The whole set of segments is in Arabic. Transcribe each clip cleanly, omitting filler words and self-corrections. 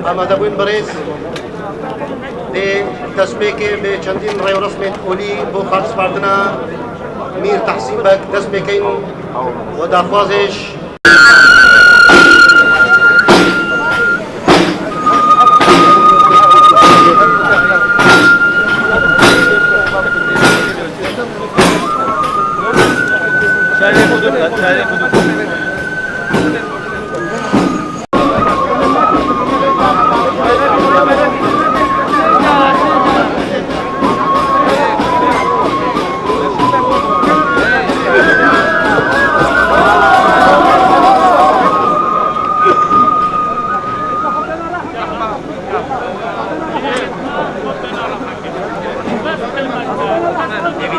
ئامادە بووین بەڕێز دێ دەستپێکێ بێ چەندین ڕێو ڕسمێت ئۆلی بۆ خاڵسپاردنا میر تەحسین بەک دەست پێکەین و داخوازێش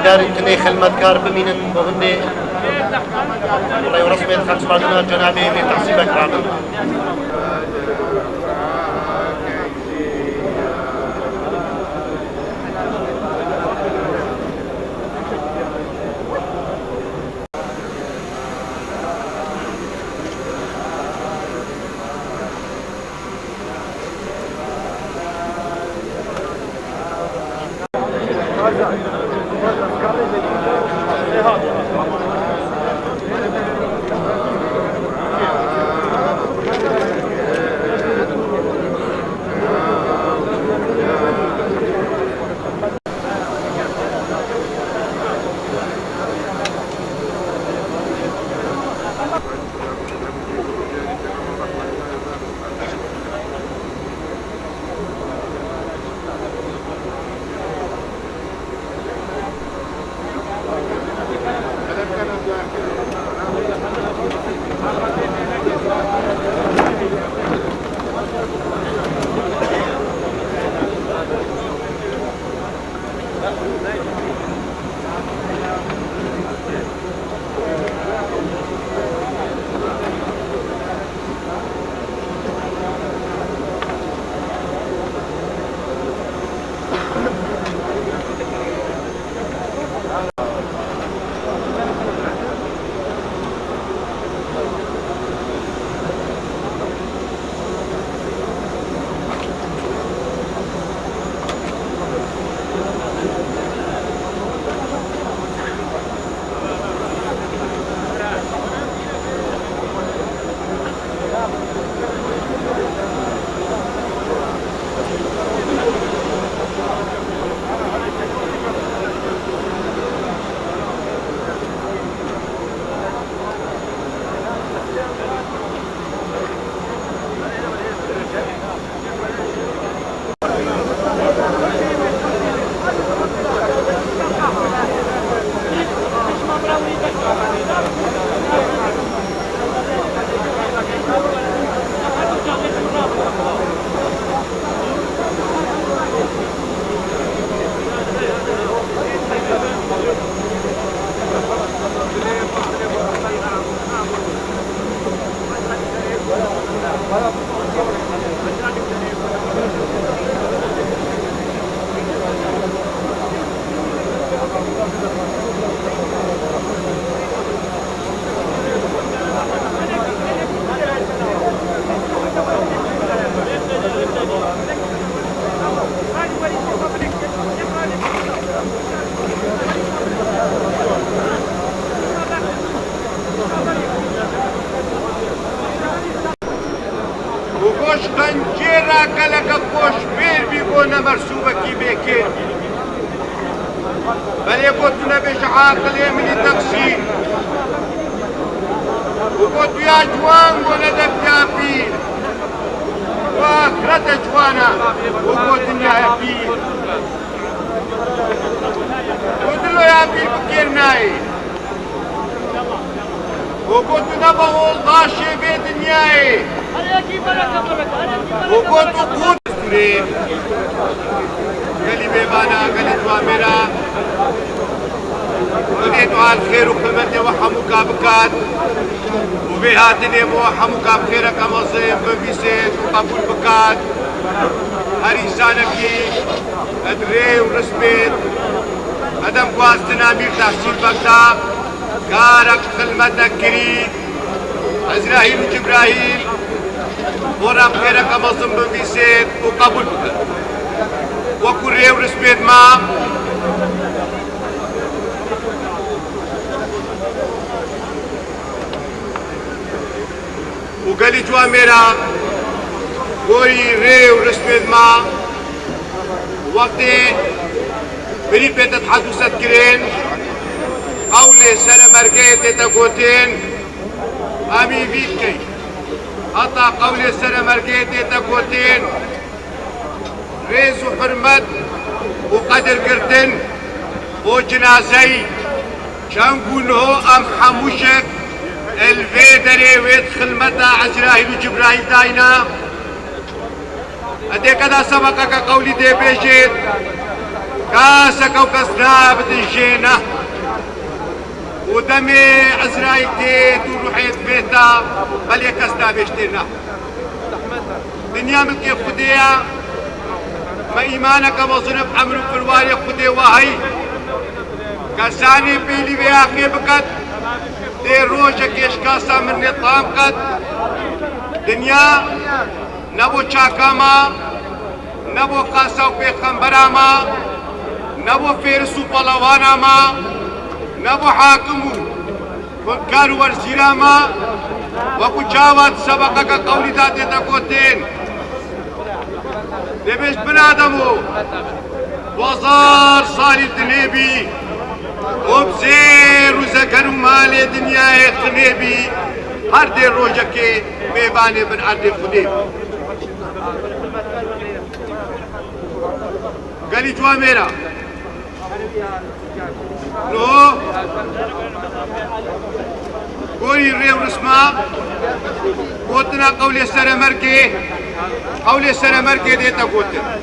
داري خدمتكار بمين وهن رأي رسمي خمس بعدنا جنابي من تحسيبك رابط وگوش قنجیر را کلک خوش بیر بی بونا مرسوبه کی بیکر بلی گوتو نبیش عاقلی منی تقسیم وگوتو یا جوان گونا دفیا پیر و آخرت جوانا وگوتو نیا پیر وگوتو یا پیر بکر نایی وگوتو نبا والغاشی بی دنیایی وقت وقود سوري قالي بيبانا قالي توامرا قالي دعاء الخير وخدمتي وحموك بكات وبهاتني وحموك بخيرك مصيب ببيسيت وقبول بكات هريسانك ادري ورسبيت ادم قواستنا مير تحصيل بكتا كارك خدمتك كريد عزراهيل وجبراهيل ورا بخيرك مظلم بميسيد وقبول بك وكوري ورسميت ما وقالي جوا ميرا قولي ري ورسميت ما وقتي بريد بيت تحدثت كرين قولي سنة مرقيت تقوتين أمي فيكي حتى قولي سنة مرقيت تقوتين ريز وحرمت وقدر قردن وجنازي شانقونه أم حموشك الفيدري ويدخل متى عزراهيل وجبراهيل داينا أدي كذا سبقك قولي دي بيجيت كاسك وكسنا بدنجينا ودمي عزرايل ديت وروحيت بيتا بل يكسنا بيشتينا دنيا ملكي خديا ما إيمانك مظنب عمرو فروالي خدي وهي كساني بيلي بياخي بكت دي روشك يشكاسا من نظام قد دنيا نبو چاكاما نبو قاسا وبيخنبراما نبو فيرسو بلوانا ما نبو حاكمو فنكارو ورزيراما وكو جاوات سبقك قولي داتي تقوتين دبش بنادمو وزار صالي الدنيبي وبزير وزكر مالي دنيا الدنيبي هر دي روجكي ميباني بن عدي خديب قالي جوا ميرا نو قولي الريو رسما قوتنا قولي السنة مركي قولي السنة مركي ديتا قوتنا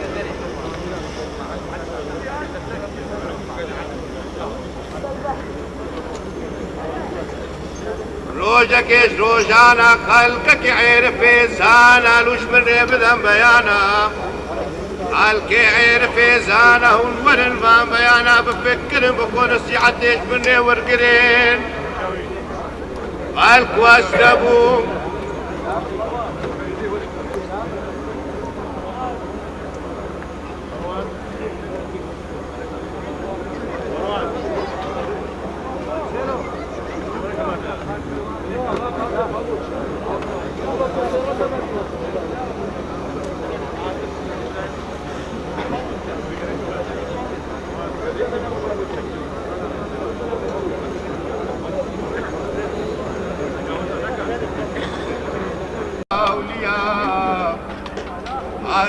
روجكش روجانا خلقك عرفي زانا لوش من ريبدن بيانا خلقك عرفي زانا ونورن فان بيانا بفكر بكون السيعتيش مني ورقرين خلق واستبو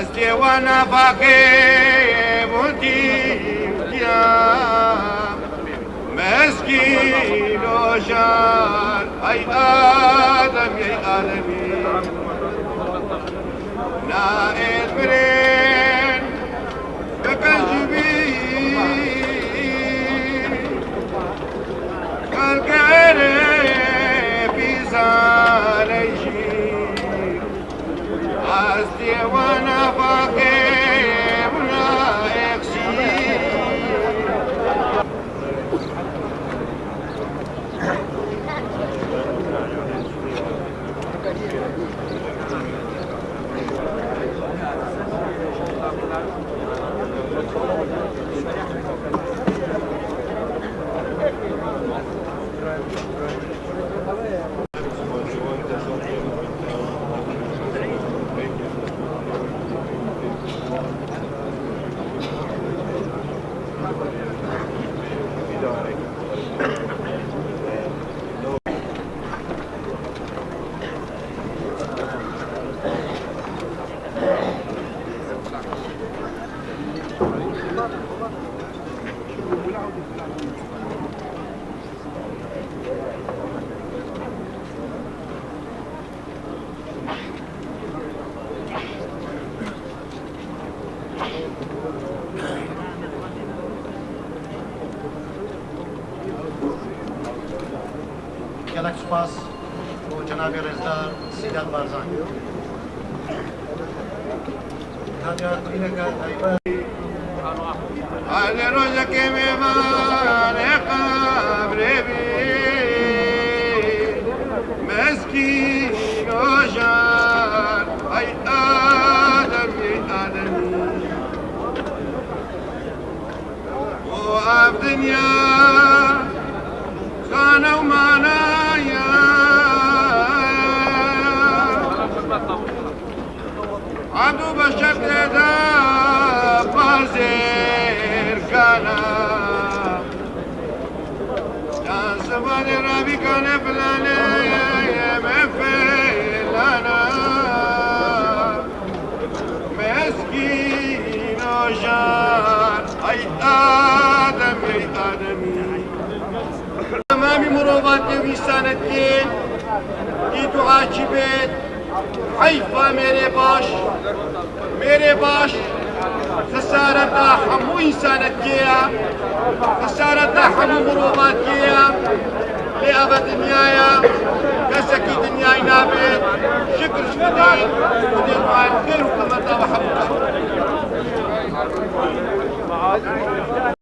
از دیوان فقیر بودیم مسکین و جان ای آدم ای آدمی نائل برین بکنجبی کلگره بیزان ایشی از دیوان فقیر نائکسی گلک سپاس و جناب رزدار سیدات بارزان هذا روزك ميمان قبر بي مسكين وجار دنیا خانە و مانایە عەبدو بەشەر تێدا بازێرکانە یان زەمانی ڕاویکانە فلانێ ئێمە فێلانە مسكين وجار أي آدم أي آدمي أمامي مروبات ويسانتي إيدو عاجبت حيفا ميري باش خسارة حمو إنسانتي خسارة حمو مروباتي لأبد دنيايا كسكي دنياي نابت شكر شكري ودير معي الخير وكما وحبك